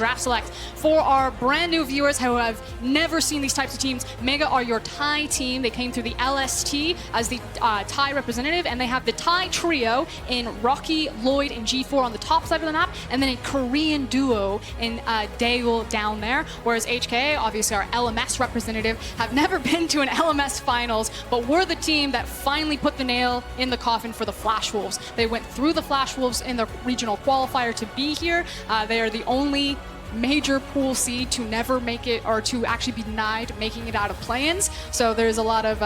Draft Select. For our brand new viewers who have never seen these types of teams, Mega are your Thai team. They came through the LST as the Thai representative, and they have the Thai trio in Rocky, Lloyd, and G4 on the top side of the map, and then a Korean duo in Daewoo down there. Whereas HKA, obviously our LMS representative, have never been to an LMS finals, but we're the team that finally put the nail in the coffin for the Flash Wolves. They went through the Flash Wolves in the regional qualifier to be here. They are the only major pool seed to never make it, or to actually be denied making it out of play-ins. So there's a lot of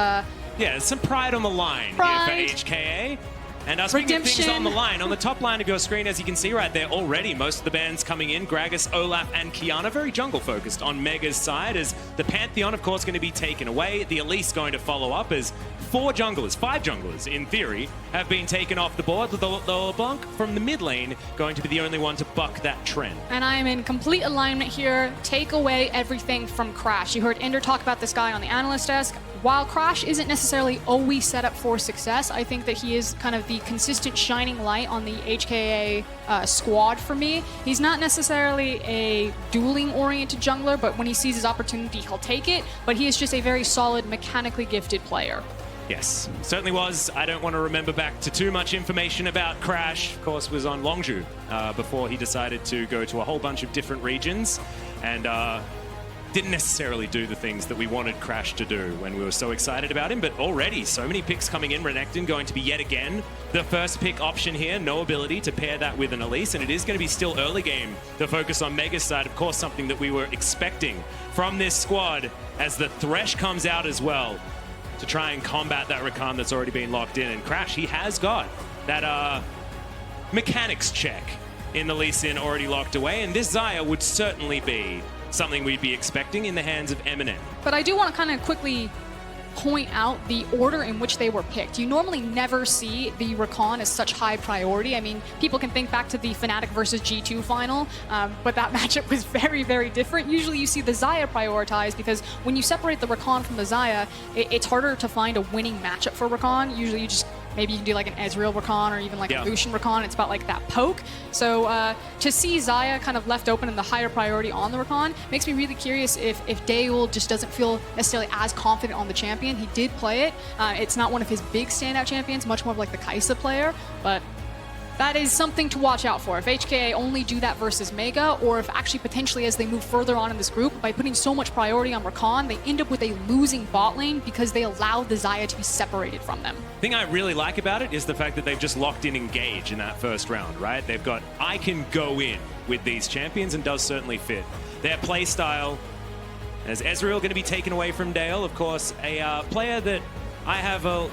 yeah, some pride on the line here for HKA. And speaking of things on the line, on the top line of your screen, as you can see right there already, most of the bands coming in, Gragas, Olaf, and Kiana, very jungle-focused on Mega's side, as the Pantheon, of course, going to be taken away. The Elise going to follow up as five junglers, in theory, have been taken off the board, with the LeBlanc from the mid lane going to be the only one to buck that trend. And I am in complete alignment here. Take away everything from Crash. You heard Ender talk about this guy on the analyst desk. While Crash isn't necessarily always set up for success, I think that he is kind of the consistent shining light on the HKA squad for me. He's not necessarily a dueling-oriented jungler, but when he sees his opportunity, he'll take it. But he is just a very solid, mechanically gifted player. Yes, certainly was. I don't want to remember back to too much information about Crash. Of course, was on Longju before he decided to go to a whole bunch of different regions, and didn't necessarily do the things that we wanted Crash to do when we were so excited about him. But already, so many picks coming in. Renekton going to be yet again the first pick option here. No ability to pair that with an Elise, and it is going to be still early game. The focus on Mega's side, of course, something that we were expecting from this squad, as the Thresh comes out as well to try and combat that Rakan that's already been locked in. And Crash, he has got that mechanics check in the Lee Sin already locked away, and this Xayah would certainly be something we'd be expecting in the hands of Eminem. But I do want to kind of quickly point out the order in which they were picked. You normally never see the Rakan as such high priority. I mean, people can think back to the Fnatic versus G2 final, but that matchup was very, very different. Usually you see the Xayah prioritized, because when you separate the Rakan from the Xayah, it's harder to find a winning matchup for Rakan. Usually you just, maybe you can do like an Ezreal Rakan or even like a Lucian Rakan. It's about like that poke. So to see Xayah kind of left open and the higher priority on the Rakan makes me really curious if Daewoo just doesn't feel necessarily as confident on the champion. He did play it. It's not one of his big standout champions, much more of like the Kai'Sa player, but that is something to watch out for. If HKA only do that versus Mega, or if actually potentially as they move further on in this group, by putting so much priority on Rakan, they end up with a losing bot lane because they allow the Xayah to be separated from them. The thing I really like about it is the fact that they've just locked in Engage in that first round, right? They've got, I can go in with these champions, and does certainly fit their play style. As Ezreal going to be taken away from Dale, of course, a player that I have a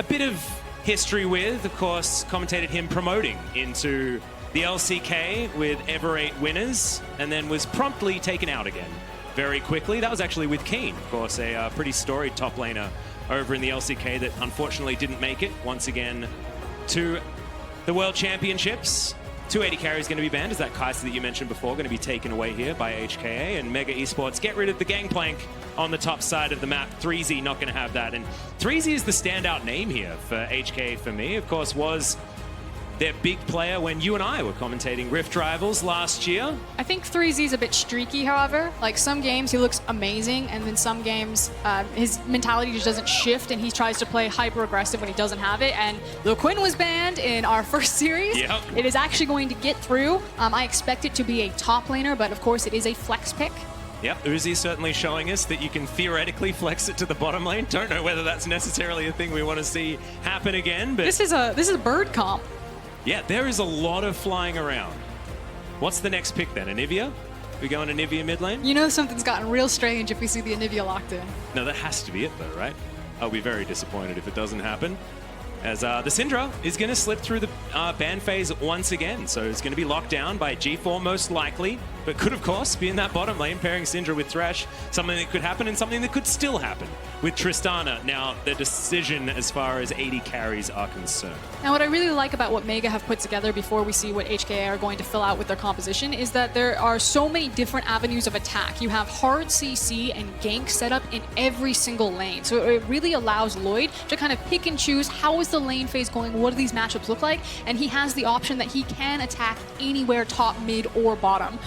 bit of history with. Of course, commentated him promoting into the LCK with ever 8 winners, and then was promptly taken out again very quickly. That was actually with Keen, of course, a pretty storied top laner over in the LCK that unfortunately didn't make it once again to the World Championships. 280 carry is going to be banned, as that Kai'Sa that you mentioned before going to be taken away here by HKA, and Mega Esports get rid of the gangplank on the top side of the map. 3Z not going to have that, and 3Z is the standout name here for HKA for me. Of course, was their big player when you and I were commentating Rift Rivals last year. I think 3Z is a bit streaky, however. Like, some games he looks amazing, and then some games his mentality just doesn't shift, and he tries to play hyper aggressive when he doesn't have it. And Lil Quinn was banned in our first series. Yep. It is actually going to get through. I expect it to be a top laner, but of course it is a flex pick. Yep, Uzi certainly showing us that you can theoretically flex it to the bottom lane. Don't know whether that's necessarily a thing we want to see happen again, but this is a bird comp. Yeah, there is a lot of flying around. What's the next pick then? Anivia? We going Anivia mid lane? You know something's gotten real strange if we see the Anivia locked in. No, that has to be it though, right? I'll be very disappointed if it doesn't happen. As the Syndra is going to slip through the ban phase once again. So it's going to be locked down by G4 most likely, but could of course be in that bottom lane pairing Syndra with Thresh. Something that could happen and something that could still happen with Tristana. Now the decision as far as 80 carries are concerned. Now what I really like about what Mega have put together before we see what HKA are going to fill out with their composition is that there are so many different avenues of attack. You have hard CC and gank set up in every single lane. So it really allows Lloyd to kind of pick and choose how is the lane phase going, what do these matchups look like, and he has the option that he can attack anywhere top, mid, or bottom.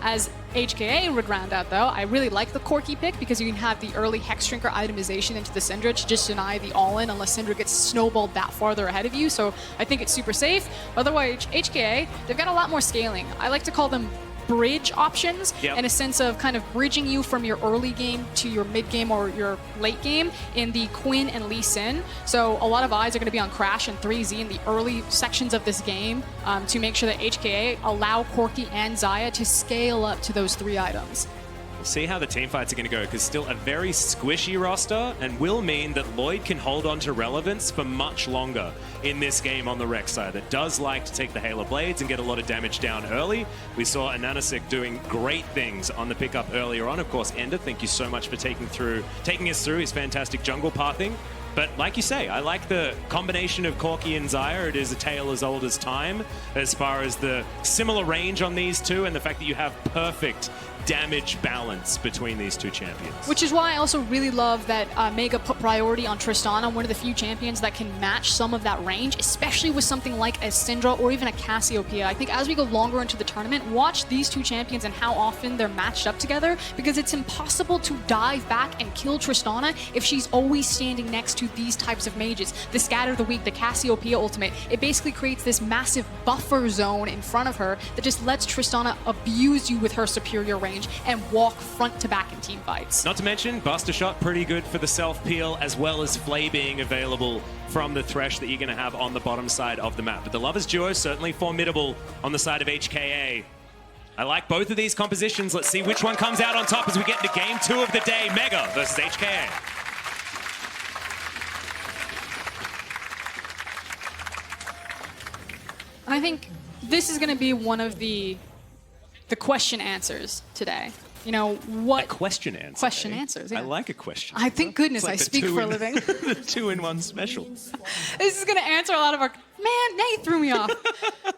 As HKA would round out, though, I really like the Corki pick because you can have the early Hex Drinker itemization into the Syndra to just deny the all-in unless Syndra gets snowballed that farther ahead of you. So I think it's super safe. Otherwise, HKA, they've got a lot more scaling. I like to call them bridge options in a sense of kind of bridging you from your early game to your mid game or your late game in the Quinn and Lee Sin. So a lot of eyes are going to be on Crash and 3Z in the early sections of this game to make sure that HKA allow Corki and Xayah to scale up to those 3 items. We'll see how the team fights are going to go, because still a very squishy roster, and will mean that Lloyd can hold on to relevance for much longer in this game on the Rex side. That does like to take the Halo Blades and get a lot of damage down early. We saw Ananasik doing great things on the pickup earlier on. Of course, Ender, thank you so much for taking us through his fantastic jungle pathing. But like you say, I like the combination of Corki and Xayah. It is a tale as old as time as far as the similar range on these two and the fact that you have perfect damage balance between these two champions. Which is why I also really love that Mega put priority on Tristana, one of the few champions that can match some of that range, especially with something like a Syndra or even a Cassiopeia. I think as we go longer into the tournament, watch these two champions and how often they're matched up together, because it's impossible to dive back and kill Tristana if she's always standing next to these types of mages. The Scatter the Weak, the Cassiopeia ultimate, it basically creates this massive buffer zone in front of her that just lets Tristana abuse you with her superior range and walk front to back in team fights. Not to mention, Buster Shot, pretty good for the self-peel, as well as Flay being available from the Thresh that you're going to have on the bottom side of the map. But the Lovers duo, certainly formidable on the side of HKA. I like both of these compositions. Let's see which one comes out on top as we get into game 2 of the day. Mega versus HKA. I think this is going to be one of the question answers today. You know, what... A question answer. Question answers, yeah. I like a question. I thank goodness I speak for a living. The 2-in-1 special. This is going to answer a lot of our... Man, now you threw me off.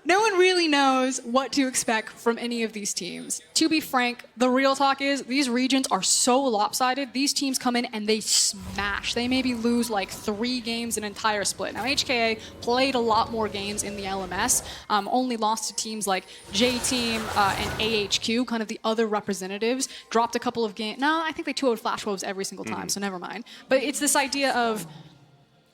No one really knows what to expect from any of these teams. To be frank, the real talk is these regions are so lopsided. These teams come in and they smash. They maybe lose like 3 games an entire split. Now, HKA played a lot more games in the LMS, only lost to teams like J-Team and AHQ, kind of the other representatives. Dropped a couple of games. No, I think they 2-0'd Flash Wolves every single time, so never mind. But it's this idea of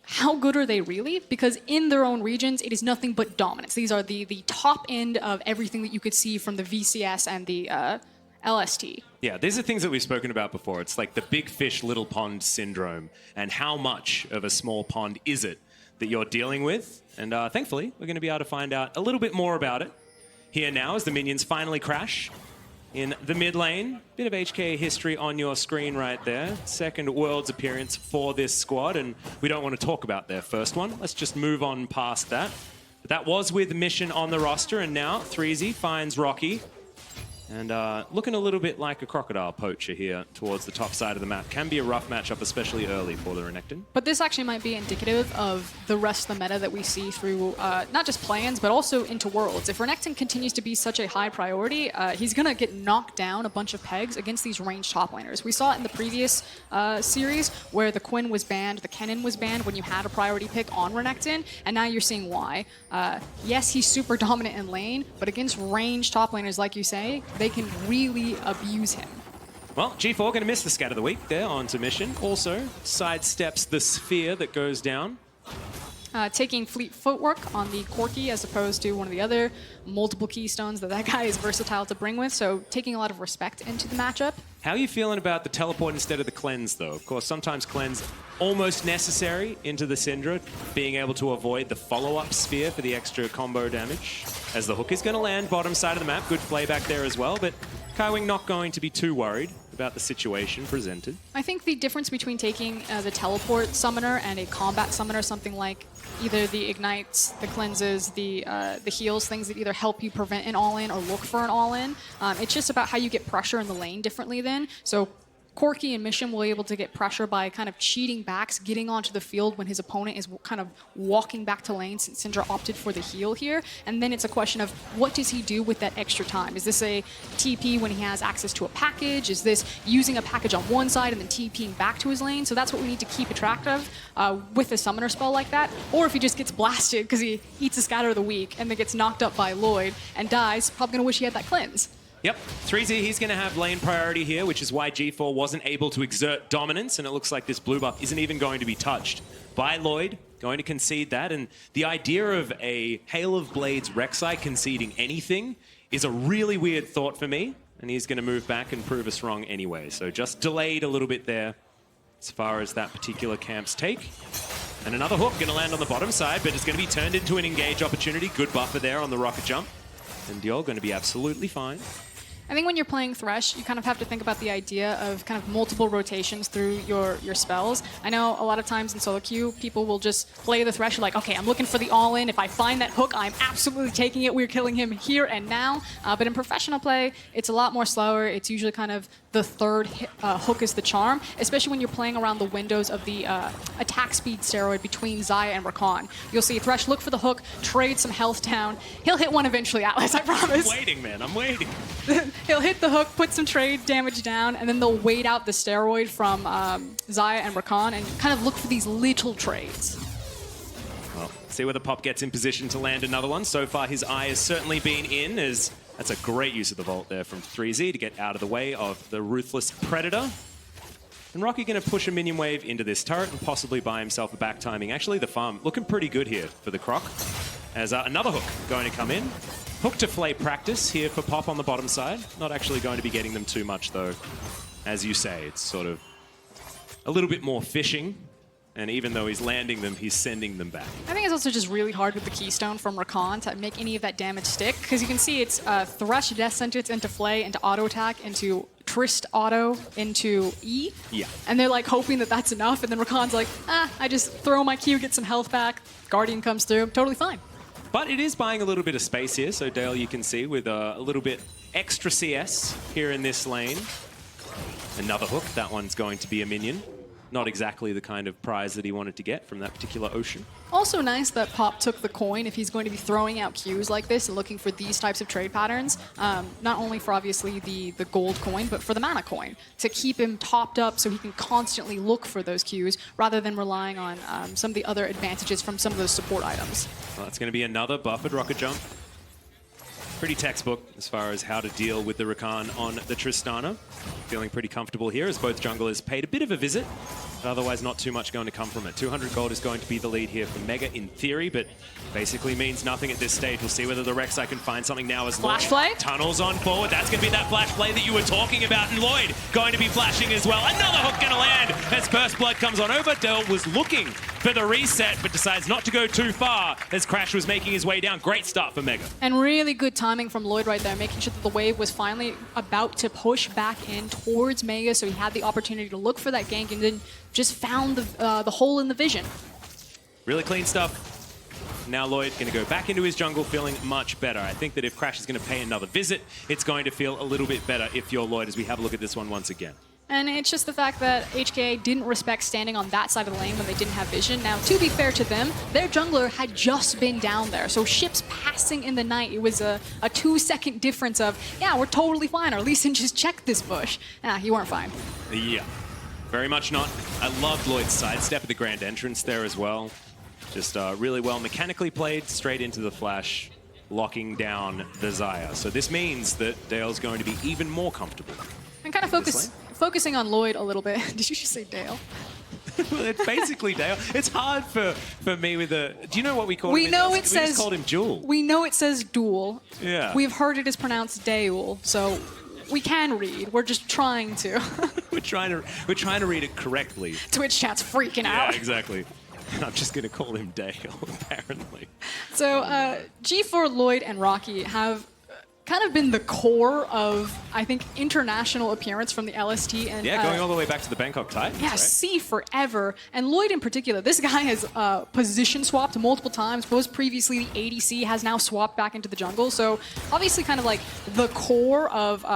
how good are they really? Because in their own regions, it is nothing but dominance. These are the top end of everything that you could see from the VCS and the LST. Yeah, these are things that we've spoken about before. It's like the big fish, little pond syndrome, and how much of a small pond is it that you're dealing with? And thankfully, we're going to be able to find out a little bit more about it here now as the minions finally crash in the mid lane. Bit of HK history on your screen right there. Second Worlds appearance for this squad, and we don't want to talk about their first one. Let's just move on past that. But that was with Mission on the roster, and now 3Z finds Rocky. And looking a little bit like a crocodile poacher here towards the top side of the map. Can be a rough matchup, especially early for the Renekton. But this actually might be indicative of the rest of the meta that we see through not just play-ins, but also into Worlds. If Renekton continues to be such a high priority, he's going to get knocked down a bunch of pegs against these ranged top laners. We saw it in the previous series where the Quinn was banned, the Kennen was banned when you had a priority pick on Renekton, and now you're seeing why. Yes, he's super dominant in lane, but against ranged top laners, like you say, they can really abuse him. Well, G4 going to miss the Scatter of the Week there onto Mission. Also sidesteps the sphere that goes down. Taking fleet footwork on the Corki as opposed to one of the other multiple keystones that guy is versatile to bring with, so taking a lot of respect into the matchup. How are you feeling about the teleport instead of the cleanse, though? Of course, sometimes cleanse almost necessary into the Syndra, being able to avoid the follow-up sphere for the extra combo damage. As the hook is going to land bottom side of the map, good play back there as well, but Kaiwing not going to be too worried about the situation presented. I think the difference between taking the teleport summoner and a combat summoner, something like either the ignites, the cleanses, the heals, things that either help you prevent an all-in or look for an all-in. It's just about how you get pressure in the lane differently then. So Corki and Mission will be able to get pressure by kind of cheating backs, getting onto the field when his opponent is kind of walking back to lane since Syndra opted for the heal here. And then it's a question of what does he do with that extra time? Is this a TP when he has access to a package? Is this using a package on one side and then TPing back to his lane? So that's what we need to keep track of with a summoner spell like that. Or if he just gets blasted because he eats a Scatter of the Week and then gets knocked up by Lloyd and dies, probably going to wish he had that cleanse. Yep, 3Z, he's going to have lane priority here, which is why G4 wasn't able to exert dominance, and it looks like this blue buff isn't even going to be touched by Lloyd, going to concede that, and the idea of a Hail of Blades Rek'Sai conceding anything is a really weird thought for me, and he's going to move back and prove us wrong anyway, so just delayed a little bit there as far as that particular camp's take. And another hook going to land on the bottom side, but it's going to be turned into an engage opportunity. Good buffer there on the rocket jump. And Diol going to be absolutely fine. I think when you're playing Thresh, you kind of have to think about the idea of kind of multiple rotations through your spells. I know a lot of times in solo queue, people will just play the Thresh like, okay, I'm looking for the all-in. If I find that hook, I'm absolutely taking it. We're killing him here and now. But in professional play, it's a lot more slower. It's usually kind of the third hook is the charm, especially when you're playing around the windows of the attack speed steroid between Xayah and Rakan. You'll see Thresh look for the hook, trade some health down. He'll hit one eventually, Atlas, I promise. I'm waiting, man. I'm waiting. He'll hit the hook, put some trade damage down, and then they'll wait out the steroid from Xayah and Rakan and kind of look for these little trades. Well, see whether Pop gets in position to land another one. So far, his eye has certainly been in, as that's a great use of the Vault there from 3Z to get out of the way of the Ruthless Predator. And Rocky going to push a minion wave into this turret and possibly buy himself a back timing. Actually, the farm looking pretty good here for the Croc. As another hook going to come in. Hook to flay practice here for Pop on the bottom side. Not actually going to be getting them too much, though. As you say, it's sort of a little bit more fishing. And even though he's landing them, he's sending them back. I think it's also just really hard with the Keystone from Rakan to make any of that damage stick. Because you can see it's Thresh Death Sentence into Flay, into Auto Attack, into Trist Auto, into E. Yeah. And they're like hoping that that's enough. And then Rakan's like, I just throw my Q, get some health back. Guardian comes through. Totally fine. But it is buying a little bit of space here. So Dale, you can see with a little bit extra CS here in this lane. Another hook. That one's going to be a minion. Not exactly the kind of prize that he wanted to get from that particular ocean. Also nice that Pop took the coin if he's going to be throwing out Qs like this and looking for these types of trade patterns. Not only for obviously the gold coin, but for the mana coin to keep him topped up so he can constantly look for those Qs rather than relying on some of the other advantages from some of those support items. Well, that's going to be another buffered rocket jump. Pretty textbook as far as how to deal with the Rakan on the Tristana. Feeling pretty comfortable here as both junglers paid a bit of a visit, but otherwise not too much going to come from it. 200 gold is going to be the lead here for Mega in theory, but basically means nothing at this stage. We'll see whether the Rek'Sai can find something now as Flash play? Tunnels on forward. That's going to be that flash play that you were talking about, and Lloyd going to be flashing as well. Another hook going to land as First Blood comes on over. Dell was looking for the reset, but decides not to go too far as Crash was making his way down. Great start for Mega. And really good timing from Lloyd right there, making sure that the wave was finally about to push back in towards Mega, so he had the opportunity to look for that gank and then just found the hole in the vision. Really clean stuff. Now Lloyd going to go back into his jungle feeling much better. I think that if Crash is going to pay another visit, it's going to feel a little bit better if you're Lloyd as we have a look at this one once again. And it's just the fact that HKA didn't respect standing on that side of the lane when they didn't have vision. Now, to be fair to them, their jungler had just been down there. So ships passing in the night, it was a 2-second difference of, yeah, we're totally fine, or at least just check this bush. Nah, you weren't fine. Yeah, very much not. I loved Lloyd's sidestep at the grand entrance there as well. Just really well mechanically played, straight into the flash, locking down the Xayah. So this means that Dale's going to be even more comfortable. And kind of focusing on Lloyd a little bit. Did you just say Dale? Well, it's basically Dale. It's hard for me with a... Do you know what we call him? We know it says... We just called him Jewel. We know it says Duel. Yeah. We've heard it is pronounced Daul, so we can read. We're just trying to. We're trying to read it correctly. Twitch chat's freaking out. Yeah, exactly. I'm just going to call him Dale, apparently. So G4, Lloyd, and Rocky have kind of been the core of, I think, international appearance from the LST. And yeah, going all the way back to the Bangkok Titans, yeah, right? C forever. And Lloyd in particular, this guy has position swapped multiple times. Was previously the ADC, has now swapped back into the jungle. So obviously kind of like the core of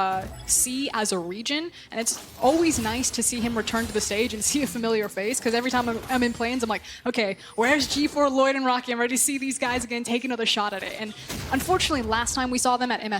C as a region. And it's always nice to see him return to the stage and see a familiar face, because every time I'm in planes, I'm like, okay, where's G4, Lloyd, and Rocky? I'm ready to see these guys again, take another shot at it. And unfortunately, last time we saw them at MSI,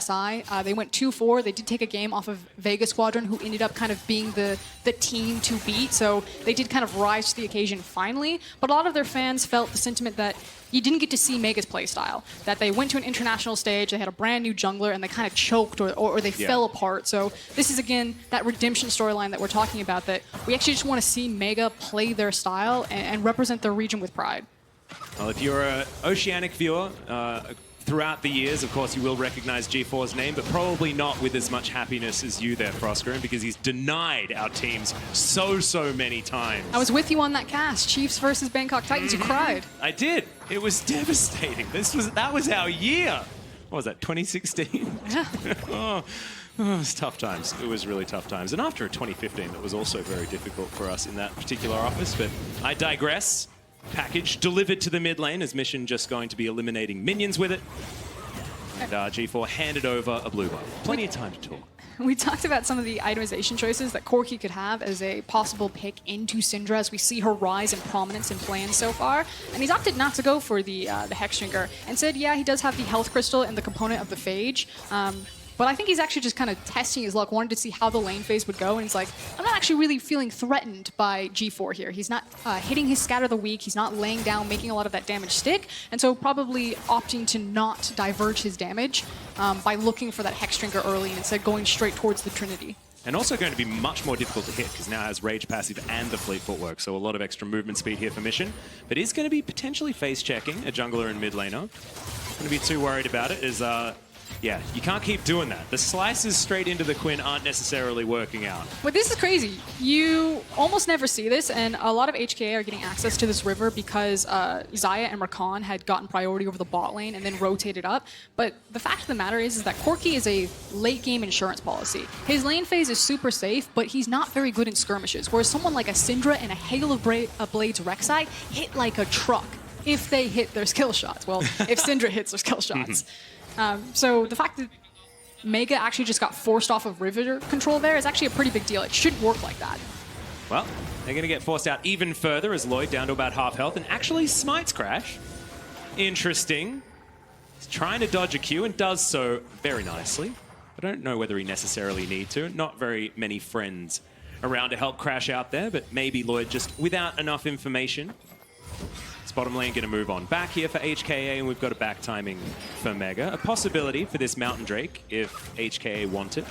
they went 2-4. They did take a game off of Vega Squadron, who ended up kind of being the team to beat. So they did kind of rise to the occasion finally. But a lot of their fans felt the sentiment that you didn't get to see Mega's playstyle, that they went to an international stage, they had a brand new jungler, and they kind of choked or they fell apart. So this is, again, that redemption storyline that we're talking about, that we actually just want to see Mega play their style and represent their region with pride. Well, if you're an Oceanic viewer, throughout the years, of course, you will recognize G4's name, but probably not with as much happiness as you there, Frostgrim, because he's denied our teams so many times. I was with you on that cast, Chiefs versus Bangkok Titans. You cried. I did. It was devastating. That was our year. What was that, 2016? Yeah. Oh, it was tough times. It was really tough times. And after a 2015, that was also very difficult for us in that particular office, but I digress. Package delivered to the mid lane, as Mission just going to be eliminating minions with it. And G4 handed over a blue buff. Plenty of time to talk. We talked about some of the itemization choices that Corki could have as a possible pick into Syndra as we see her rise in prominence in plans so far. And he's opted not to go for the Hexdrinker and said, yeah, he does have the health crystal and the component of the Phage. But I think he's actually just kind of testing his luck, wanted to see how the lane phase would go. And he's like, I'm not actually really feeling threatened by G4 here. He's not hitting his Scatter the Weak. He's not laying down, making a lot of that damage stick. And so probably opting to not diverge his damage by looking for that Hexdrinker early and instead going straight towards the Trinity. And also going to be much more difficult to hit because now has Rage passive and the Fleet Footwork, so a lot of extra movement speed here for Mission. But is going to be potentially face checking a jungler and mid laner. Going to be too worried about it is yeah, you can't keep doing that. The slices straight into the Quinn aren't necessarily working out. But this is crazy. You almost never see this, and a lot of HKA are getting access to this river because Xayah and Rakan had gotten priority over the bot lane and then rotated up. But the fact of the matter is that Corki is a late game insurance policy. His lane phase is super safe, but he's not very good in skirmishes, whereas someone like a Syndra and a Hail of Blades Rek'Sai hit like a truck if they hit their skill shots. Well, if Syndra hits their skill shots. So the fact that Mega actually just got forced off of river control there is actually a pretty big deal. It shouldn't work like that. Well, they're going to get forced out even further as Lloyd down to about half health and actually smites Crash. Interesting. He's trying to dodge a Q and does so very nicely. I don't know whether he necessarily need to. Not very many friends around to help Crash out there, but maybe Lloyd just without enough information. Bottom lane going to move on back here for HKA, and we've got a back timing for Mega. A possibility for this Mountain Drake if HKA want it.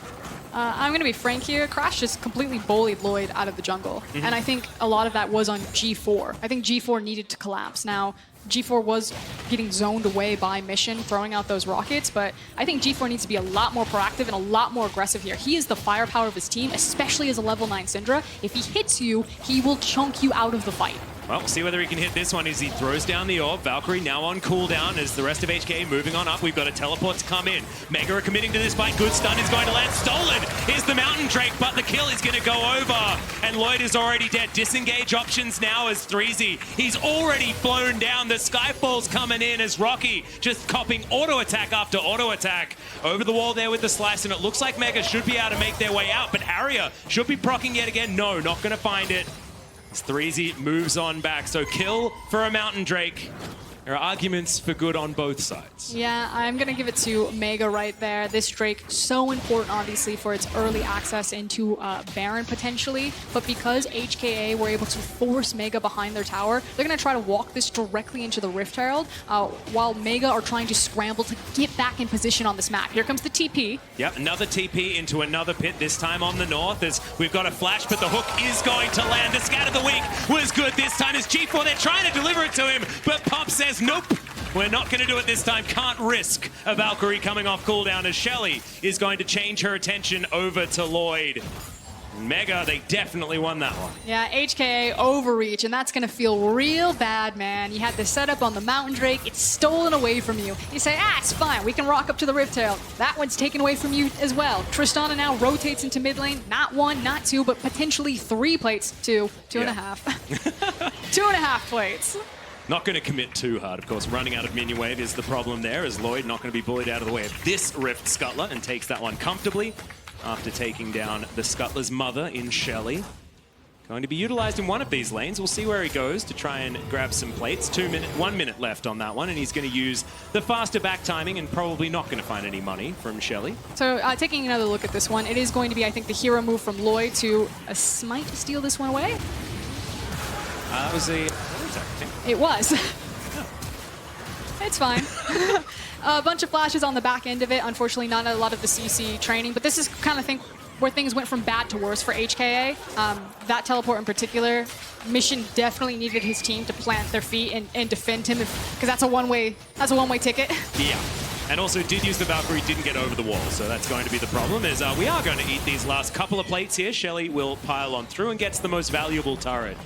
I'm going to be frank here. Crash just completely bullied Lloyd out of the jungle. And I think a lot of that was on G4. I think G4 needed to collapse. Now, G4 was getting zoned away by Mission, throwing out those rockets, but I think G4 needs to be a lot more proactive and a lot more aggressive here. He is the firepower of his team, especially as a level 9 Syndra. If he hits you, he will chunk you out of the fight. Well, we'll see whether he can hit this one as he throws down the orb. Valkyrie now on cooldown as the rest of HKA moving on up. We've got a teleport to come in. Mega are committing to this fight. Good stun is going to land. Stolen is the Mountain Drake, but the kill is going to go over. And Lloyd is already dead. Disengage options now as 3Z. He's already flown down. The Skyfall's coming in as Rocky just copping auto attack after auto attack. Over the wall there with the slice, and it looks like Mega should be able to make their way out, but Harrier should be proccing yet again. No, not going to find it. 3Z moves on back, so kill for a Mountain Drake. There are arguments for good on both sides. Yeah, I'm going to give it to Mega right there. This Drake, so important, obviously, for its early access into Baron, potentially. But because HKA were able to force Mega behind their tower, they're going to try to walk this directly into the Rift Herald, while Mega are trying to scramble to get back in position on this map. Here comes the TP. Yep, another TP into another pit, this time on the north, as we've got a flash, but the hook is going to land. The Scatter the Weak was good this time as G4, they're trying to deliver it to him, but Pop says, nope, we're not going to do it this time. Can't risk a Valkyrie coming off cooldown as Shelly is going to change her attention over to Lloyd. Mega, they definitely won that one. Yeah, HKA overreach, and that's going to feel real bad, man. You had the setup on the Mountain Drake. It's stolen away from you. You say, it's fine. We can rock up to the Rift Herald. That one's taken away from you as well. Tristana now rotates into mid lane. Not one, not two, but potentially 3 plates. Two and a half. 2.5 plates. Not going to commit too hard, of course. Running out of minion wave is the problem there, as Lloyd not going to be bullied out of the way of this Rift Scuttler and takes that one comfortably after taking down the Scuttler's mother in Shelly. going to be utilized in one of these lanes. We'll see where he goes to try and grab some plates. 1 minute left on that one, and he's going to use the faster back timing and probably not going to find any money from Shelly. So taking another look at this one, it is going to be, I think, the hero move from Lloyd to a smite to steal this one away. That was a attack, I think. It was. It's fine. A bunch of flashes on the back end of it. Unfortunately, not a lot of the CC training, but this is kind of where things went from bad to worse for HKA. That teleport in particular, Mission definitely needed his team to plant their feet and defend him, because that's a one-way ticket. Yeah. And also did use the Valkyrie, didn't get over the wall, so that's going to be the problem. Is we are going to eat these last couple of plates here. Shelly will pile on through and gets the most valuable turret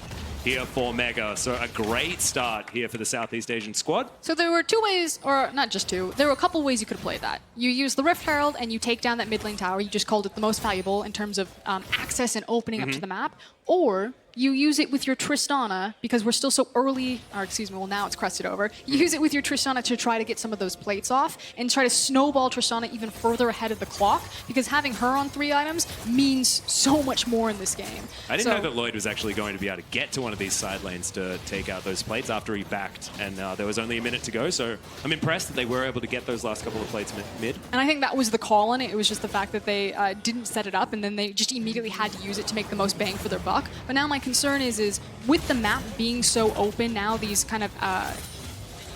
here for Mega. So a great start here for the Southeast Asian squad. So there were two ways, or not just two, there were a couple ways you could play that. You use the Rift Herald and you take down that mid lane tower. You just called it the most valuable in terms of access and opening up to the map. Or you use it with your Tristana, because we're still so early, or excuse me, well now it's crested over. You use it with your Tristana to try to get some of those plates off and try to snowball Tristana even further ahead of the clock, because having her on 3 items means so much more in this game. I didn't know that Lloyd was actually going to be able to get to one of these side lanes to take out those plates after he backed, and there was only a minute to go, so I'm impressed that they were able to get those last couple of plates mid. And I think that was the call on it. It was just the fact that they didn't set it up, and then they just immediately had to use it to make the most bang for their buck. But now my concern is with the map being so open now, these kind of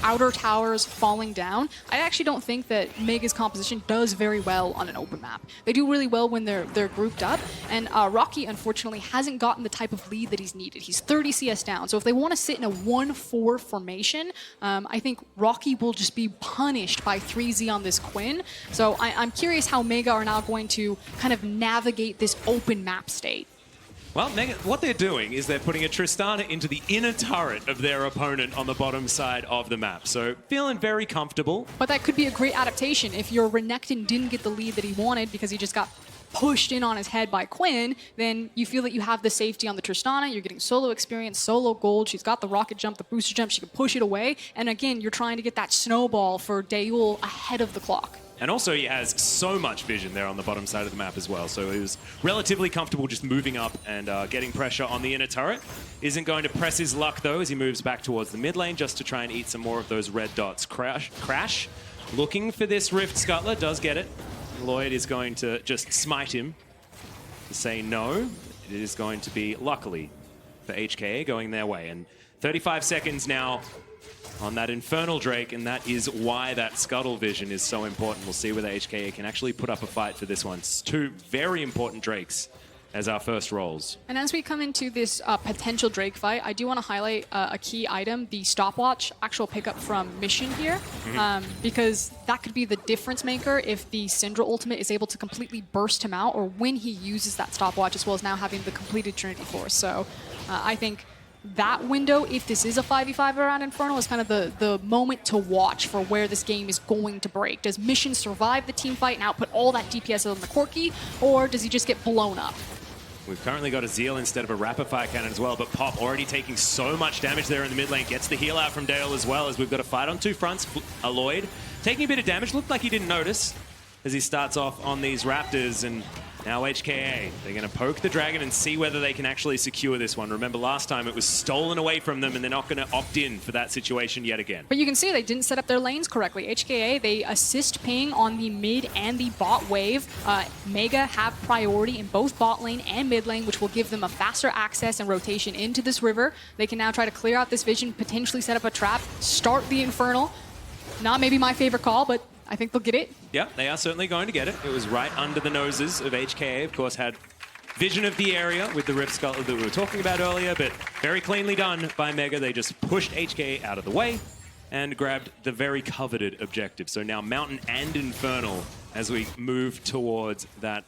outer towers falling down, I actually don't think that Mega's composition does very well on an open map. They do really well when they're grouped up, and Rocky unfortunately hasn't gotten the type of lead that he's needed. He's 30 CS down, so if they want to sit in a 1-4 formation, I think Rocky will just be punished by 3Z on this Quinn. So I'm curious how Mega are now going to kind of navigate this open map state. Well, Mega, what they're doing is they're putting a Tristana into the inner turret of their opponent on the bottom side of the map. So feeling very comfortable. But that could be a great adaptation. If your Renekton didn't get the lead that he wanted because he just got pushed in on his head by Quinn, then you feel that you have the safety on the Tristana, you're getting solo experience, solo gold, she's got the rocket jump, the booster jump, she can push it away, and again, you're trying to get that snowball for Daewoo ahead of the clock. And also he has so much vision there on the bottom side of the map as well, so he was relatively comfortable just moving up and getting pressure on the inner turret. Isn't going to press his luck though as he moves back towards the mid lane just to try and eat some more of those red dots. Crash, looking for this Rift Scuttler, does get it. Lloyd is going to just smite him to say no. It is going to be, luckily, for HKA going their way. And 35 seconds now on that Infernal Drake, and that is why that Scuttle vision is so important. We'll see whether HKA can actually put up a fight for this one. It's 2 very important Drakes as our first rolls. And as we come into this potential Drake fight, I do want to highlight a key item, the stopwatch actual pickup from Mission here, because that could be the difference maker if the Syndra ultimate is able to completely burst him out, or when he uses that stopwatch, as well as now having the completed Trinity Force. So I think that window, if this is a 5v5 around Infernal, is kind of the moment to watch for where this game is going to break. Does Mission survive the team fight and output all that DPS on the Corki, or does he just get blown up? We've currently got a Zeal instead of a Rapid Fire Cannon as well, but Pop already taking so much damage there in the mid lane. Gets the heal out from Dale as well, as we've got a fight on 2 fronts. Lloyd taking a bit of damage, looked like he didn't notice as he starts off on these Raptors, and now HKA, they're going to poke the Dragon and see whether they can actually secure this one. Remember last time it was stolen away from them, and they're not going to opt in for that situation yet again. But you can see they didn't set up their lanes correctly. HKA, they assist ping on the mid and the bot wave. Mega have priority in both bot lane and mid lane, which will give them a faster access and rotation into this river. They can now try to clear out this vision, potentially set up a trap, start the Infernal. Not maybe my favorite call, but I think they'll get it. Yeah, they are certainly going to get it. It was right under the noses of HKA. Of course, had vision of the area with the Rift Scuttler that we were talking about earlier, but very cleanly done by Mega. They just pushed HKA out of the way and grabbed the very coveted objective. So now Mountain and Infernal as we move towards that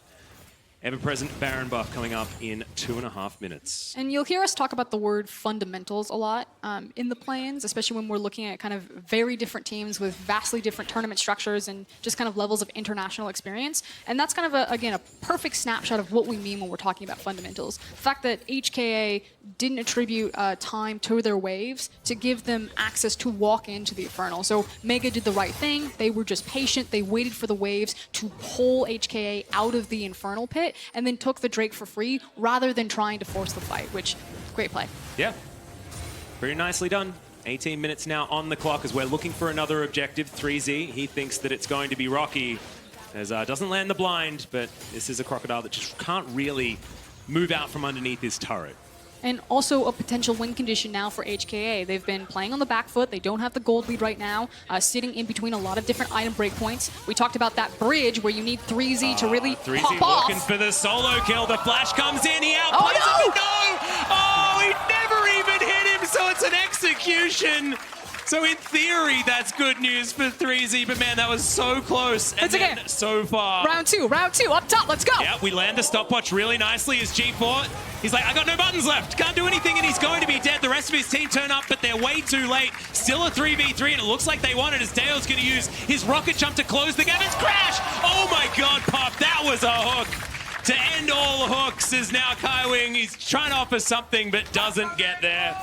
ever-present Baron buff coming up in 2.5 minutes. And you'll hear us talk about the word fundamentals a lot in the play-ins, especially when we're looking at kind of very different teams with vastly different tournament structures and just kind of levels of international experience. And that's kind of, again, a perfect snapshot of what we mean when we're talking about fundamentals. The fact that HKA didn't attribute time to their waves to give them access to walk into the Infernal. So Mega did the right thing. They were just patient. They waited for the waves to pull HKA out of the Infernal pit. it and then took the Drake for free rather than trying to force the fight, which, great play. Yeah, very nicely done. 18 minutes now on the clock as we're looking for another objective. 3Z, he thinks that it's going to be Rocky. As doesn't land the blind, but this is a Crocodile that just can't really move out from underneath his turret. And also a potential win condition now for HKA. They've been playing on the back foot. They don't have the gold lead right now, sitting in between a lot of different item breakpoints. We talked about that bridge where you need 3Z to really 3Z pop off. looking for the solo kill. The flash comes in. He outplays him. No! Oh, he never even hit him, so it's an execution. So in theory, that's good news for 3Z, but man, that was so close and then so far. Round two, up top, let's go. Yeah, we land the stopwatch really nicely as G4. He's like, I got no buttons left, can't do anything, and he's going to be dead. The rest of his team turn up, but they're way too late. Still a 3v3, and it looks like they want it as Dale's going to use his rocket jump to close the gap. It's Crash! Oh my god, Pop, that was a hook. To end all hooks is now Kaiwing. He's trying to offer something, but doesn't get there.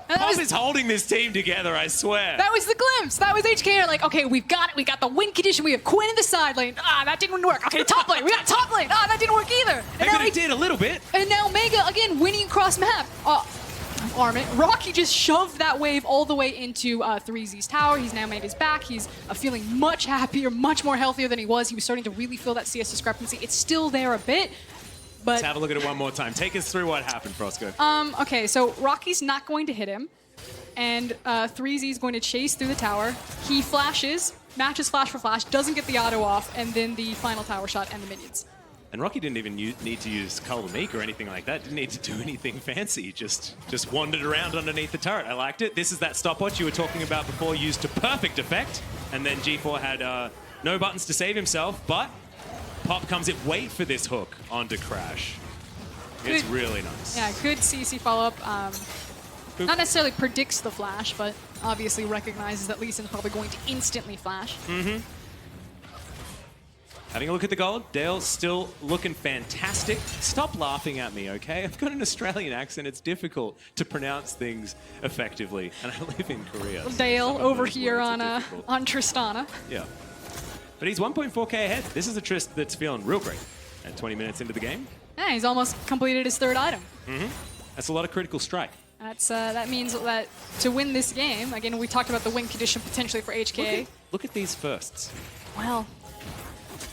Pop is holding this team together, I swear. That was the glimpse. That was HKA like, okay, we've got it. We got the win condition. We have Quinn in the side lane. Ah, that didn't work. Okay, top lane. We got top lane. Ah, that didn't work either. And it did a little bit. And now Mega, again, winning across map. Armin. Rocky just shoved that wave all the way into 3Z's tower. He's now made his back. He's feeling much happier, much more healthier than he was. He was starting to really feel that CS discrepancy. It's still there a bit. But let's have a look at it one more time. Take us through what happened, Frosco. Okay, so Rocky's not going to hit him, and 3Z is going to chase through the tower. He flashes, matches flash for flash, doesn't get the auto off, and then the final tower shot and the minions. And Rocky didn't even need to use Color Meek or anything like that. Didn't need to do anything fancy. Just wandered around underneath the turret. I liked it. This is that stopwatch you were talking about before, used to perfect effect. And then G4 had no buttons to save himself, but Pop comes in. Wait for this hook onto Crash. It's really nice. Yeah, good CC follow-up. Not necessarily predicts the flash, but obviously recognizes that Lee Sin's probably going to instantly flash. Mm-hmm. Having a look at the gold, Dale's still looking fantastic. Stop laughing at me, okay? I've got an Australian accent. It's difficult to pronounce things effectively, and I live in Korea. Dale over here on Tristana. Yeah. But he's 1.4k ahead. This is a Trist that's feeling real great at 20 minutes into the game. Yeah, he's almost completed his third item. Mm-hmm. That's a lot of critical strike. That means that to win this game, again, we talked about the win condition potentially for HKA. Look at these firsts. Well,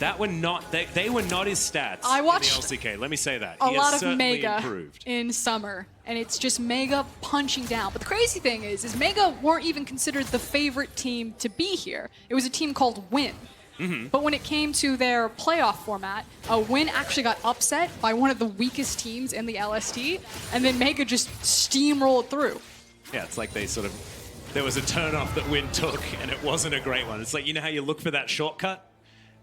that were not they were not his stats. I watched in the LCK. Let me say that. A lot of Mega improved in summer, and it's just Mega punching down. But the crazy thing is Mega weren't even considered the favorite team to be here. It was a team called Win. Mm-hmm. But when it came to their playoff format, Win actually got upset by one of the weakest teams in the LST, and then Mega just steamrolled through. Yeah, it's like they sort of, there was a turn-off that Win took, and it wasn't a great one. It's like, you know how you look for that shortcut,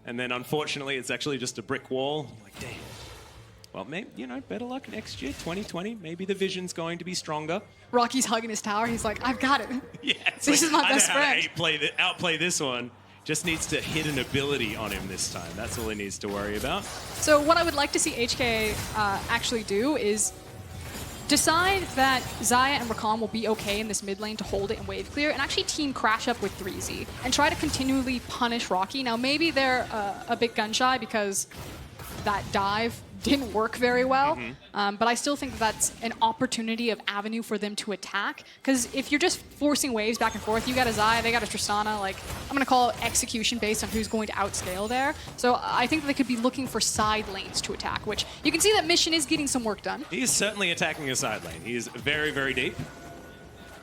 and then unfortunately it's actually just a brick wall? Like, damn. Well, maybe, you know, better luck next year, 2020. Maybe the vision's going to be stronger. Rocky's hugging his tower. He's like, I've got it. Yeah, this is my best friend. Outplay this one. Just needs to hit an ability on him this time. That's all he needs to worry about. So what I would like to see HKA actually do is decide that Xayah and Rakan will be okay in this mid lane to hold it and wave clear, and actually team Crash up with 3Z and try to continually punish Rocky. Now maybe they're a bit gun shy because that dive didn't work very well, but I still think that that's an opportunity of avenue for them to attack, because if you're just forcing waves back and forth, you got a Xayah, they got a Tristana, like, I'm gonna call it execution based on who's going to outscale there. So I think that they could be looking for side lanes to attack, which you can see that Mission is getting some work done. He is certainly attacking a side lane. He is very, very deep.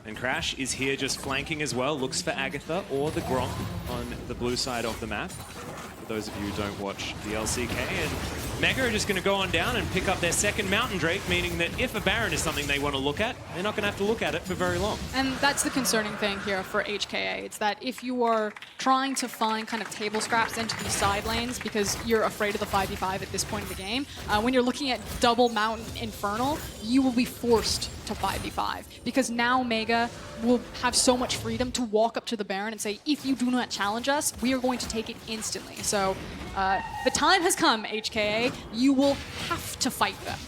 And Crash is here just flanking as well, looks for Agatha or the Gronk on the blue side of the map. For those of you who don't watch the LCK, and Mega are just going to go on down and pick up their second Mountain Drake, meaning that if a Baron is something they want to look at, they're not going to have to look at it for very long. And that's the concerning thing here for HKA. It's that if you are trying to find kind of table scraps into these side lanes because you're afraid of the 5v5 at this point in the game, when you're looking at double Mountain Infernal, you will be forced to 5v5 because now Mega will have so much freedom to walk up to the Baron and say, if you do not challenge us, we are going to take it instantly. So the time has come, HKA. You will have to fight them.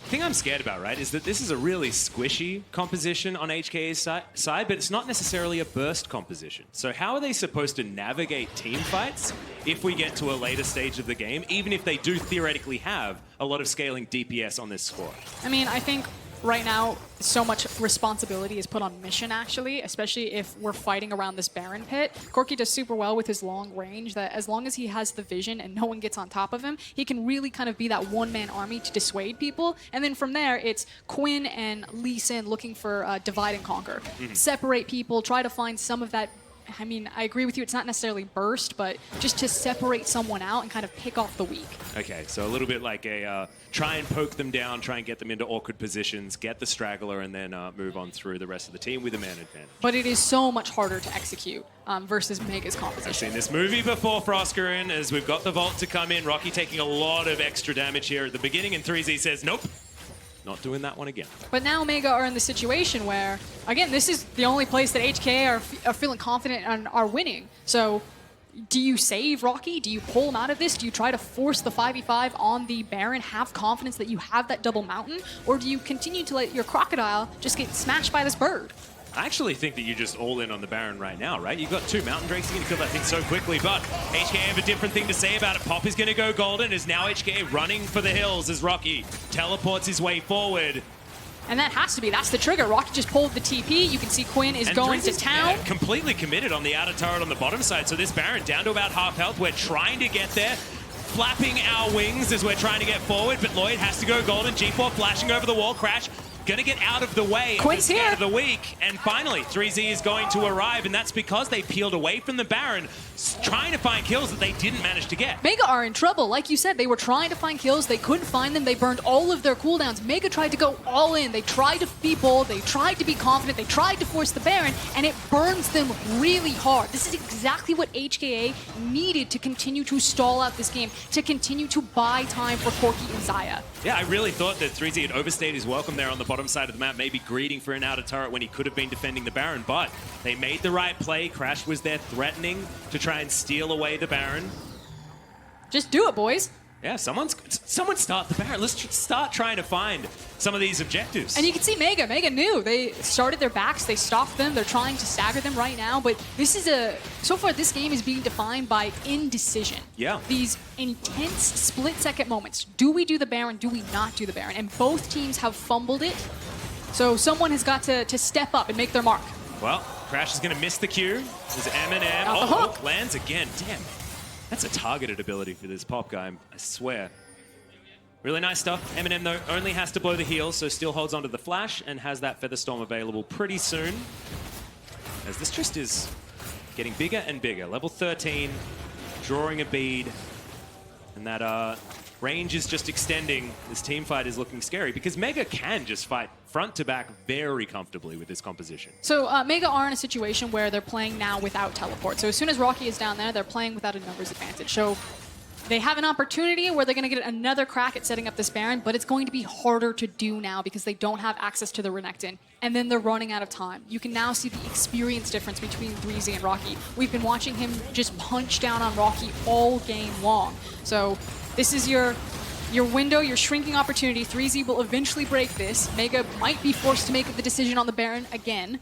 thing I'm scared about, right, is that this is a really squishy composition on HKA's side, but it's not necessarily a burst composition. So how are they supposed to navigate team fights if we get to a later stage of the game, even if they do theoretically have a lot of scaling DPS on this squad? I mean, I think right now, so much responsibility is put on Mission, actually, especially if we're fighting around this Baron pit. Corki does super well with his long range, that as long as he has the vision and no one gets on top of him, he can really kind of be that one-man army to dissuade people. And then from there, it's Quinn and Lee Sin looking for divide and conquer. Separate people, try to find some of that. I mean, I agree with you, it's not necessarily burst, but just to separate someone out and kind of pick off the weak. Okay, so a little bit like a try and poke them down, try and get them into awkward positions, get the straggler, and then move on through the rest of the team with a man advantage. But it is so much harder to execute versus Mega's composition. I've seen this movie before, Froskarin, as we've got the Vault to come in. Rocky taking a lot of extra damage here at the beginning, and 3Z says, nope. Not doing that one again. But now Mega are in the situation where, again, this is the only place that HKA are feeling confident and are winning. So do you save Rocky? Do you pull him out of this? Do you try to force the 5v5 on the Baron, have confidence that you have that double mountain? Or do you continue to let your Crocodile just get smashed by this bird? I actually think that you just all in on the Baron right now, right? You've got 2 Mountain Drakes, you can kill that thing so quickly, but HKA have a different thing to say about it. Pop is going to go golden, as now HKA running for the hills as Rocky teleports his way forward. And that has to be, that's the trigger. Rocky just pulled the TP. You can see Quinn is going to town. Yeah, completely committed on the outer turret on the bottom side, so this Baron down to about half health. We're trying to get there. Flapping our wings as we're trying to get forward, but Lloyd has to go golden. G4 flashing over the wall. Crash gonna get out of the way. Quinn's here. Of the week, and finally 3Z is going to arrive, and that's because they peeled away from the Baron, trying to find kills that they didn't manage to get. Mega are in trouble. Like you said, they were trying to find kills. They couldn't find them. They burned all of their cooldowns. Mega tried to go all in. They tried to be bold. They tried to be confident. They tried to force the Baron, and it burns them really hard. This is exactly what HKA needed to continue to stall out this game, to continue to buy time for Corki and Xayah. Yeah, I really thought that 3Z had overstayed his welcome there on the bottom side of the map, maybe greeting for an outer turret when he could have been defending the Baron, but they made the right play. Crash was there threatening to try and steal away the Baron. Just do it, boys. Yeah, someone start the Baron. Let's start trying to find some of these objectives. And you can see Mega. Mega knew. They started their backs. They stopped them. They're trying to stagger them right now. But this is so far this game is being defined by indecision. Yeah. These intense split-second moments. Do we do the Baron? Do we not do the Baron? And both teams have fumbled it. So someone has got to step up and make their mark. Well, Crash is going to miss the Q. This is Eminem. Off the hook. Lands again. Damn. That's a targeted ability for this Pop guy, I swear. Really nice stuff. Eminem, though, only has to blow the heal, so still holds onto the flash and has that Feather Storm available pretty soon. As this just is getting bigger and bigger. Level 13, drawing a bead. And that range is just extending. This team fight is looking scary because Mega can just fight front to back very comfortably with this composition. So Mega are in a situation where they're playing now without teleport. So as soon as Rocky is down there, they're playing without a numbers advantage. So they have an opportunity where they're going to get another crack at setting up this Baron, but it's going to be harder to do now because they don't have access to the Renekton. And then they're running out of time. You can now see the experience difference between 3Z and Rocky. We've been watching him just punch down on Rocky all game long. So this is your window, your shrinking opportunity. 3Z will eventually break this. Mega might be forced to make the decision on the Baron again.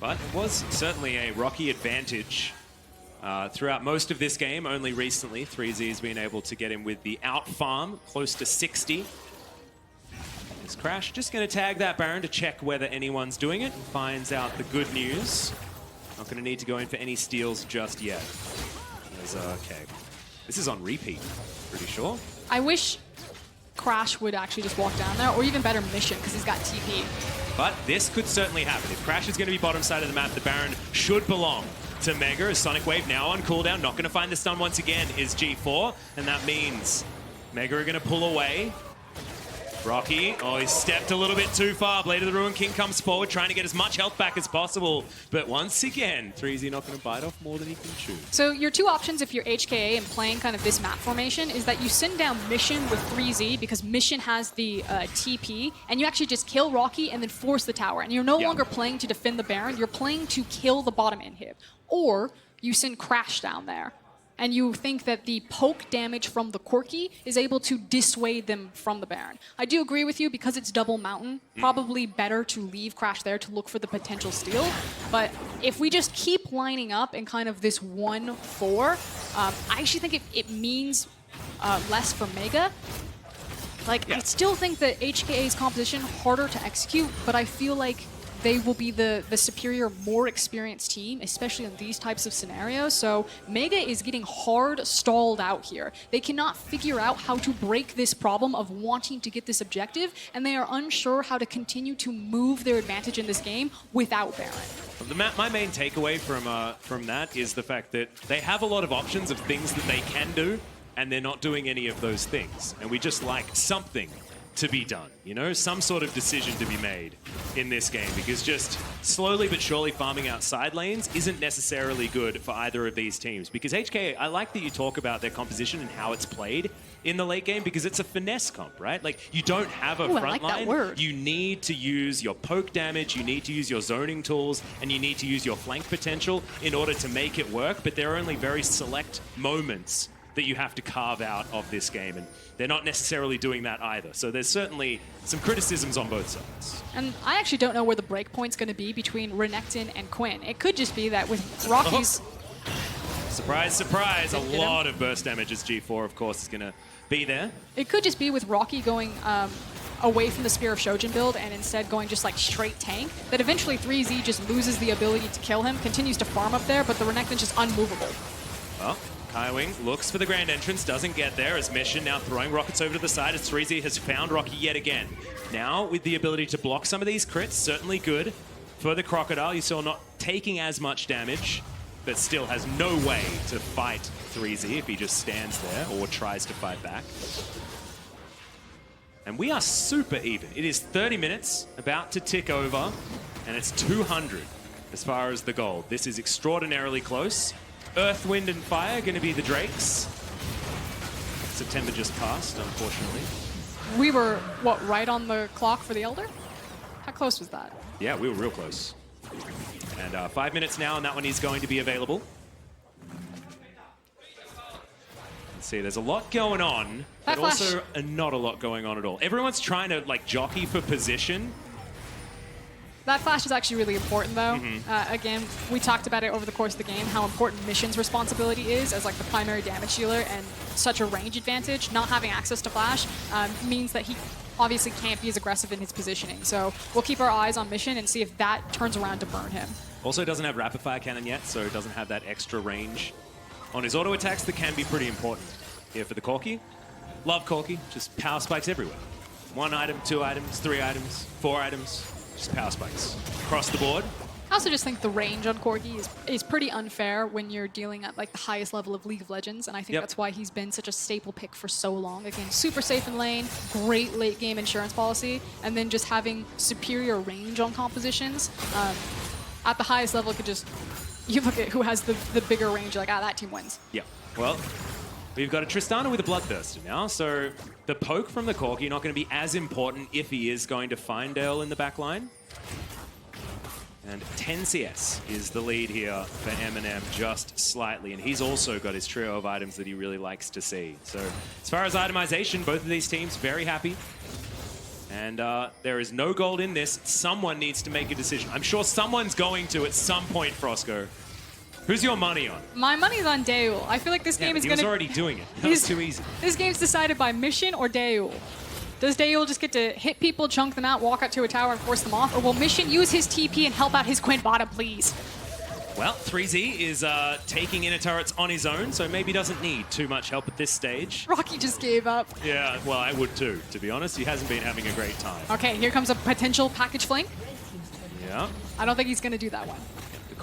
But it was certainly a Rocky advantage throughout most of this game. Only recently, 3Z has been able to get him with the out farm, close to 60. This Crash just going to tag that Baron to check whether anyone's doing it. Finds out the good news. Not going to need to go in for any steals just yet. Okay. This is on repeat, pretty sure. I wish Crash would actually just walk down there, or even better, Mission, because he's got TP. But this could certainly happen. If Crash is going to be bottom side of the map, the Baron should belong to Mega. As Sonic Wave now on cooldown, not going to find the stun once again, is G4. And that means Mega are going to pull away. Rocky, oh, he stepped a little bit too far. Blade of the Ruin King comes forward, trying to get as much health back as possible. But once again, 3Z not going to bite off more than he can chew. So your two options if you're HKA and playing kind of this map formation is that you send down Mission with 3Z because Mission has the TP, and you actually just kill Rocky and then force the tower. And you're no longer playing to defend the Baron, you're playing to kill the bottom inhib. Or you send Crash down there. and you think that the poke damage from the Corki is able to dissuade them from the Baron. I do agree with you, because it's double mountain, probably better to leave Crash there to look for the potential steal. But if we just keep lining up in kind of this 1-4, I actually think it means less for Mega. Like, I still think that HKA's composition harder to execute, but I feel like they will be the superior, more experienced team, especially in these types of scenarios. So Mega is getting hard stalled out here. They cannot figure out how to break this problem of wanting to get this objective, and they are unsure how to continue to move their advantage in this game without Baron. My main takeaway from that is the fact that they have a lot of options of things that they can do, and they're not doing any of those things. And we just like something to be done, you know, some sort of decision to be made in this game, because just slowly but surely farming out side lanes isn't necessarily good for either of these teams. Because HKA, I like that you talk about their composition and how it's played in the late game, because it's a finesse comp, right? Like, you don't have a front line. You need to use your poke damage, you need to use your zoning tools, and you need to use your flank potential in order to make it work. But there are only very select moments that you have to carve out of this game, and they're not necessarily doing that either. So there's certainly some criticisms on both sides. And I actually don't know where the breakpoint's going to be between Renekton and Quinn. It could just be that with Rocky's... Surprise, surprise, a lot of burst damage as G4, of course, is going to be there. It could just be with Rocky going away from the Spear of Shojin build and instead going just like straight tank, that eventually 3Z just loses the ability to kill him, continues to farm up there, but the Renekton's just unmovable. Well, Kaiwing looks for the grand entrance, doesn't get there, as Mission now throwing rockets over to the side as 3Z has found Rocky yet again. Now, with the ability to block some of these crits, certainly good for the Crocodile. You saw not taking as much damage, but still has no way to fight 3Z if he just stands there or tries to fight back. And we are super even. It is 30 minutes, about to tick over, and it's 200 as far as the gold. This is extraordinarily close. Earth, Wind, and Fire going to be the Drakes. September just passed, unfortunately. We were, what, right on the clock for the Elder? How close was that? Yeah, we were real close. And 5 minutes now, and that one is going to be available. Let's see, there's a lot going on, but also not a lot going on at all. Everyone's trying to, like, jockey for position. That flash is actually really important, though. Again, we talked about it over the course of the game, how important Mission's responsibility is as like the primary damage dealer, and such a range advantage. Not having access to flash means that he obviously can't be as aggressive in his positioning. So we'll keep our eyes on Mission and see if that turns around to burn him. Also doesn't have rapid fire cannon yet, so doesn't have that extra range on his auto attacks that can be pretty important here for the Corki. Love Corki, just power spikes everywhere. 1 item, 2 items, 3 items, 4 items. Just power spikes across the board. I also just think the range on Corgi is pretty unfair when you're dealing at like the highest level of League of Legends, and I think that's why he's been such a staple pick for so long. Again, super safe in lane, great late game insurance policy, and then just having superior range on compositions. At the highest level, could just, you look at who has the bigger range, you're like, that team wins. Yeah, well, we've got a Tristana with a Bloodthirster now, so the poke from the Corki not going to be as important if he is going to find Dale in the back line. And 10 CS is the lead here for Eminem, just slightly, and he's also got his trio of items that he really likes to see. So as far as itemization, both of these teams very happy. And there is no gold in this. Someone needs to make a decision. I'm sure someone's going to at some point, Frosco. Who's your money on? My money's on Daewoo. I feel like this game is going to... He was already doing it. That was too easy. This game's decided by Mission or Daewoo. Does Daewoo just get to hit people, chunk them out, walk out to a tower, and force them off? Or will Mission use his TP and help out his Quinn bottom, please? Well, 3Z is taking inner turrets on his own, so maybe doesn't need too much help at this stage. Rocky just gave up. Yeah, well, I would too, to be honest. He hasn't been having a great time. Okay, here comes a potential package flank. Yeah. I don't think he's going to do that one. Yeah, the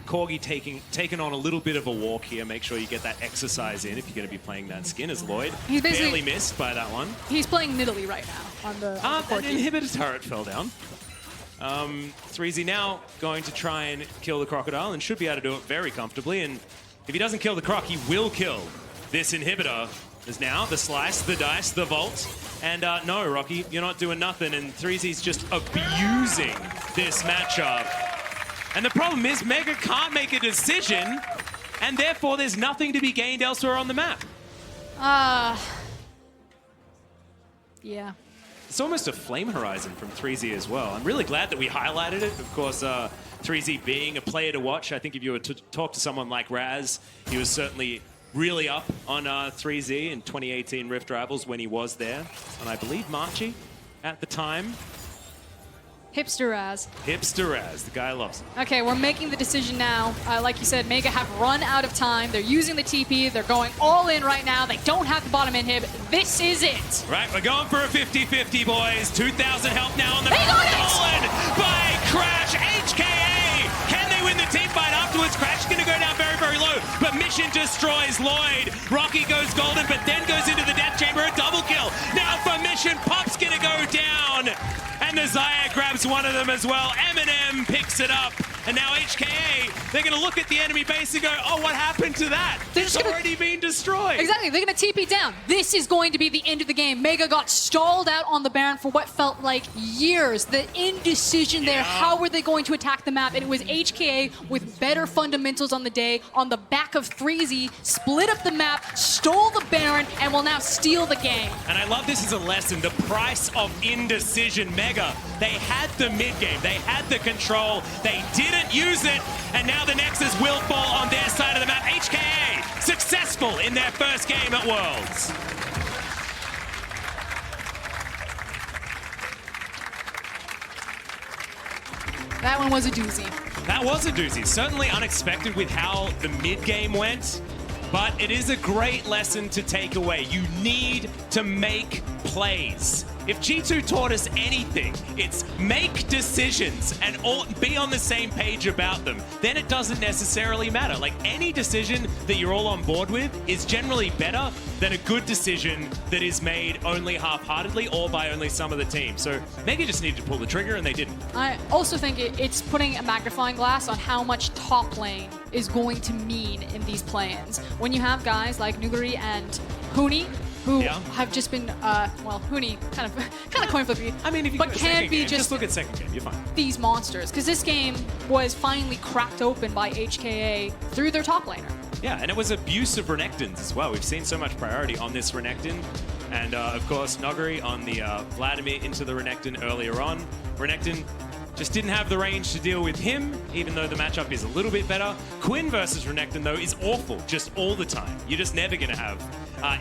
Corgi taking on a little bit of a walk here. Make sure you get that exercise in if you're going to be playing that skin as Lloyd. He's barely missed by that one. He's playing middly right now on the An inhibitor turret fell down. 3Z now going to try and kill the Crocodile and should be able to do it very comfortably. And if he doesn't kill the Croc, he will kill this inhibitor. There's now the slice, the dice, the vault. And no, Rocky, you're not doing nothing. And 3Z's just abusing this matchup. And the problem is Mega can't make a decision and therefore there's nothing to be gained elsewhere on the map. Yeah. It's almost a flame horizon from 3Z as well. I'm really glad that we highlighted it. Of course, 3Z being a player to watch, I think if you were to talk to someone like Raz, he was certainly really up on 3Z in 2018 Rift Rivals when he was there. And I believe Marchi at the time. Hipster Raz. Hipster Raz, the guy loves it. Okay, we're making the decision now. Like you said, Mega have run out of time. They're using the TP. They're going all in right now. They don't have the bottom inhib. This is it. Right, we're going for a 50-50, boys. 2,000 health now on the They got it! Stolen by Crash. HKA. Can they win the team fight afterwards? Crash is going to go down very, very low. But Mission destroys Lloyd. Rocky goes golden, but then goes into the death chamber. A double kill. Now for Mission, Pop's going to go down. And the Zaya grabs one of them as well. Eminem picks it up. And now HKA, they're going to look at the enemy base and go, oh, what happened to that? It's already been destroyed. Exactly. They're going to TP down. This is going to be the end of the game. Mega got stalled out on the Baron for what felt like years. The indecision there. How were they going to attack the map? And it was HKA with better fundamentals on the day, on the back of 3Z, split up the map, stole the Baron, and will now steal the game. And I love this as a lesson. The price of indecision. Mega, they had the mid game. They had the control. They didn't use it. And now the Nexus will fall on their side of the map. HKA successful in their first game at Worlds. That one was a doozy. That was a doozy. Certainly unexpected with how the mid game went. But it is a great lesson to take away. You need to make plays. If G2 taught us anything, it's make decisions and be on the same page about them. Then it doesn't necessarily matter. Like, any decision that you're all on board with is generally better than a good decision that is made only half-heartedly or by only some of the team. So Mega just needed to pull the trigger and they didn't. I also think it's putting a magnifying glass on how much top lane is going to mean in these play-ins. When you have guys like Nuguri and Huni, who have just been, well, Huni kind of coin flippy. I mean, if you but go to can second be game, just look at second game, you're fine. These monsters, because this game was finally cracked open by HKA through their top laner. Yeah, and it was abuse of Renekton's as well. We've seen so much priority on this Renekton. And of course, Noguri on the Vladimir into the Renekton earlier on. Renekton just didn't have the range to deal with him, even though the matchup is a little bit better. Quinn versus Renekton, though, is awful just all the time. You're just never going to have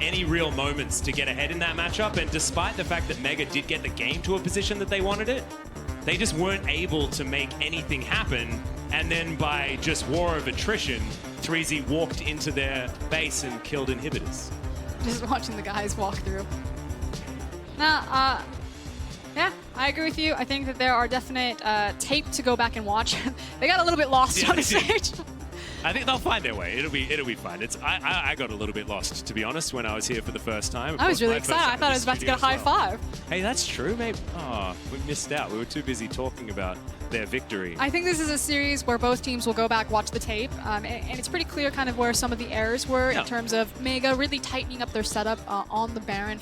any real moments to get ahead in that matchup. And despite the fact that Mega did get the game to a position that they wanted it, they just weren't able to make anything happen. And then by just war of attrition, 3Z walked into their base and killed inhibitors. Just watching the guys walk through. Nah, yeah, I agree with you. I think that there are definite tape to go back and watch. They got a little bit lost on the stage. I think they'll find their way. It'll be fine. I got a little bit lost, to be honest, when I was here for the first time. I was really excited. I thought I was about to get a high five. Hey, that's true, maybe. Oh, we missed out. We were too busy talking about their victory. I think this is a series where both teams will go back, watch the tape, and it's pretty clear kind of where some of the errors were in terms of Mega really tightening up their setup on the Baron.